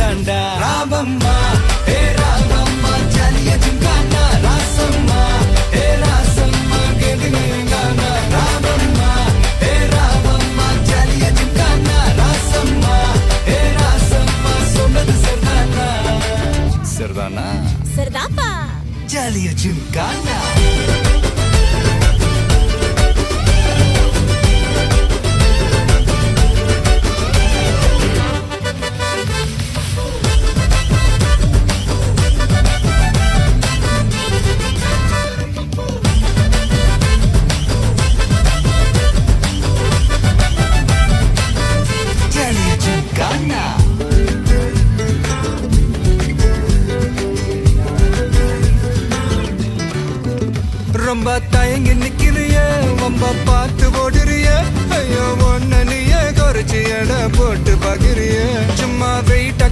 தாண்டா ராமம்மா ஏ ராமம்மா ஜலிய ஜிங்கானா ராசம்மா ஏ ராசம்மா கேடுங்கானா ராமம்மா ஏ ராமம்மா ஜலிய ஜிங்கானா ராசம்மா ஏ ராசம்மா சொன்னது சரிதானா சரிதானா சரிதாப்பா ஜலிய ஜிங்கானா ரொம்ப தயங்கி நிக்கிறிய ரொம்ப பார்த்து ஓடுறிய ஐயோ ஒன்ன நீயே குறைச்சி எடை போட்டு பகிரிய சும்மா வெயிட்ட